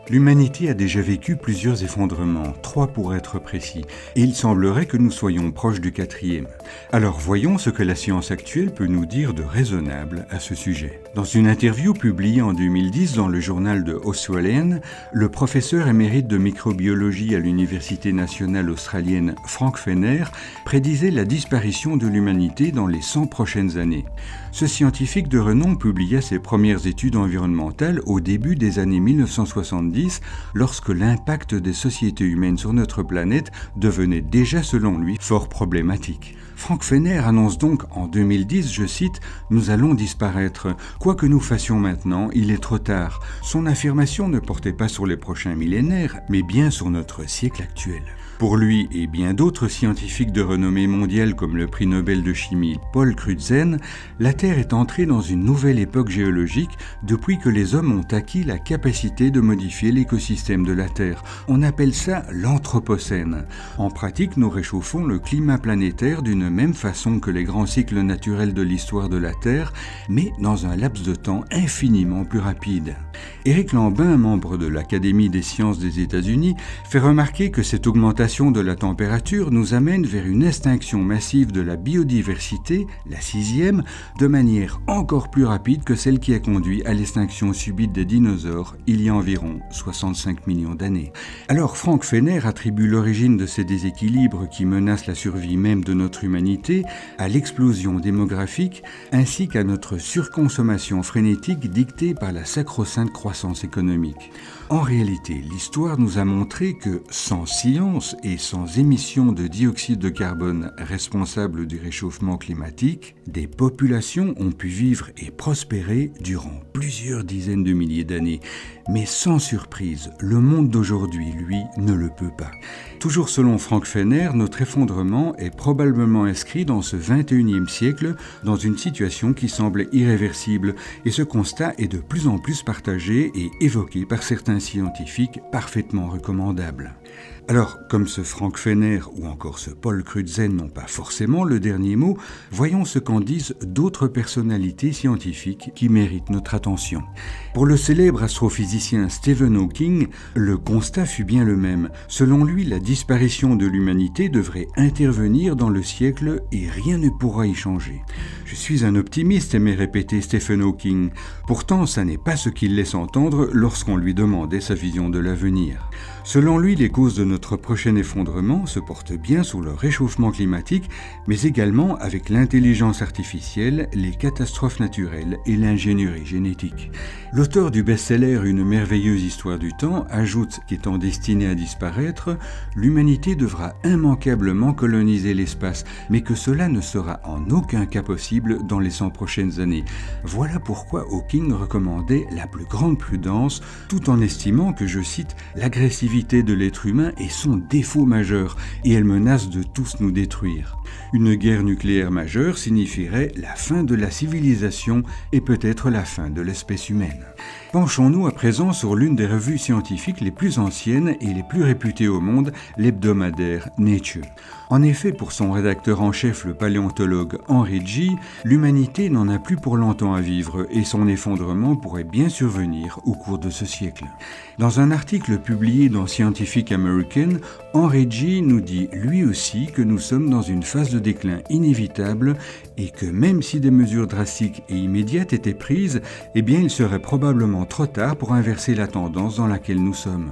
L'humanité a déjà vécu plusieurs effondrements, 3 pour être précis, et il semblerait que nous soyons proches du 4e. Alors voyons ce que la science actuelle peut nous dire de raisonnable à ce sujet. Dans une interview publiée en 2010 dans le journal The Australian, le professeur émérite de microbiologie à l'Université nationale australienne Frank Fenner prédisait la disparition de l'humanité dans les 100 prochaines années. Ce scientifique de renom publia ses premières études environnementales au début des années 1970, lorsque l'impact des sociétés humaines sur notre planète devenait déjà, selon lui, fort problématique. Frank Fenner annonce donc en 2010, je cite, « Nous allons disparaître. Quoi que nous fassions maintenant, il est trop tard. » Son affirmation ne portait pas sur les prochains millénaires, mais bien sur notre siècle actuel. Pour lui et bien d'autres scientifiques de renommée mondiale comme le prix Nobel de chimie Paul Crutzen, la Terre est entrée dans une nouvelle époque géologique depuis que les hommes ont acquis la capacité de modifier l'écosystème de la Terre. On appelle ça l'Anthropocène. En pratique, nous réchauffons le climat planétaire d'une même façon que les grands cycles naturels de l'histoire de la Terre, mais dans un laps de temps infiniment plus rapide. Éric Lambin, membre de l'Académie des sciences des États-Unis, fait remarquer que cette augmentation de la température nous amène vers une extinction massive de la biodiversité, la 6e, de manière encore plus rapide que celle qui a conduit à l'extinction subite des dinosaures il y a environ 65 millions d'années. Alors Frank Fenner attribue l'origine de ces déséquilibres qui menacent la survie même de notre humanité à l'explosion démographique ainsi qu'à notre surconsommation frénétique dictée par la sacro-sainte croissance économique. En réalité, l'histoire nous a montré que sans science et sans émissions de dioxyde de carbone responsables du réchauffement climatique, des populations ont pu vivre et prospérer durant plusieurs dizaines de milliers d'années. Mais sans surprise, le monde d'aujourd'hui, lui, ne le peut pas. Toujours selon Frank Fenner, notre effondrement est probablement inscrit dans ce 21e siècle dans une situation qui semble irréversible et ce constat est de plus en plus partagé et évoqué par certains scientifiques parfaitement recommandables. Alors, comme ce Frank Fenner ou encore ce Paul Crutzen n'ont pas forcément le dernier mot, voyons ce qu'en disent d'autres personnalités scientifiques qui méritent notre attention. Pour le célèbre astrophysicien Stephen Hawking, le constat fut bien le même. Selon lui, la disparition de l'humanité devrait intervenir dans le siècle et rien ne pourra y changer. Je suis un optimiste, aimait répéter Stephen Hawking. Pourtant, ça n'est pas ce qu'il laisse entendre lorsqu'on lui demandait sa vision de l'avenir. Selon lui, les causes de notre prochain effondrement se portent bien sur le réchauffement climatique, mais également avec l'intelligence artificielle, les catastrophes naturelles et l'ingénierie génétique. L'auteur du best-seller Une merveilleuse histoire du temps ajoute qu'étant destinée à disparaître, l'humanité devra immanquablement coloniser l'espace, mais que cela ne sera en aucun cas possible dans les 100 prochaines années. Voilà pourquoi Hawking recommandait la plus grande prudence, tout en estimant que, je cite, « l'agressivité de l'être humain est son défaut majeur et elle menace de tous nous détruire ». Une guerre nucléaire majeure signifierait la fin de la civilisation et peut-être la fin de l'espèce humaine. Penchons-nous à présent sur l'une des revues scientifiques les plus anciennes et les plus réputées au monde, l'hebdomadaire Nature. En effet, pour son rédacteur en chef, le paléontologue Henry Gee, l'humanité n'en a plus pour longtemps à vivre et son effondrement pourrait bien survenir au cours de ce siècle. Dans un article publié dans Scientific American, Henry Gee nous dit lui aussi que nous sommes dans une phase de déclin inévitable et que même si des mesures drastiques et immédiates étaient prises, eh bien il serait probablement trop tard pour inverser la tendance dans laquelle nous sommes.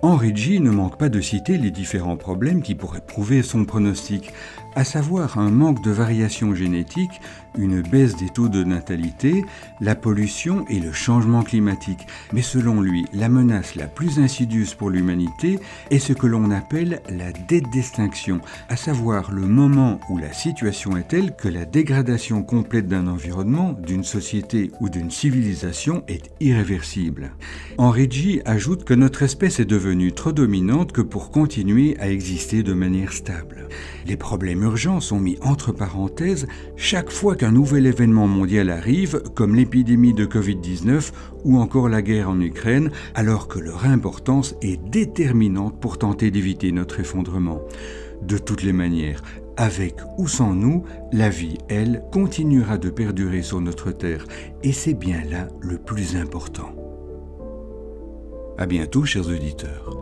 Henry Gee ne manque pas de citer les différents problèmes qui pourraient prouver son pronostic, à savoir un manque de variation génétique, une baisse des taux de natalité, la pollution et le changement climatique. Mais selon lui, la menace la plus insidieuse pour l'humanité est ce que l'on appelle la dette d'extinction, à savoir le moment où la situation est telle que la dégradation complète d'un environnement, d'une société ou d'une civilisation est irréversible. Henry Gee ajoute que notre espèce est devenue trop dominante que pour continuer à exister de manière stable. Les problèmes urgents sont mis entre parenthèses chaque fois qu'un nouvel événement mondial arrive, comme l'épidémie de Covid-19 ou encore la guerre en Ukraine, alors que leur importance est déterminante pour tenter d'éviter notre effondrement. De toutes les manières, avec ou sans nous, la vie, elle, continuera de perdurer sur notre Terre, et c'est bien là le plus important. À bientôt, chers auditeurs.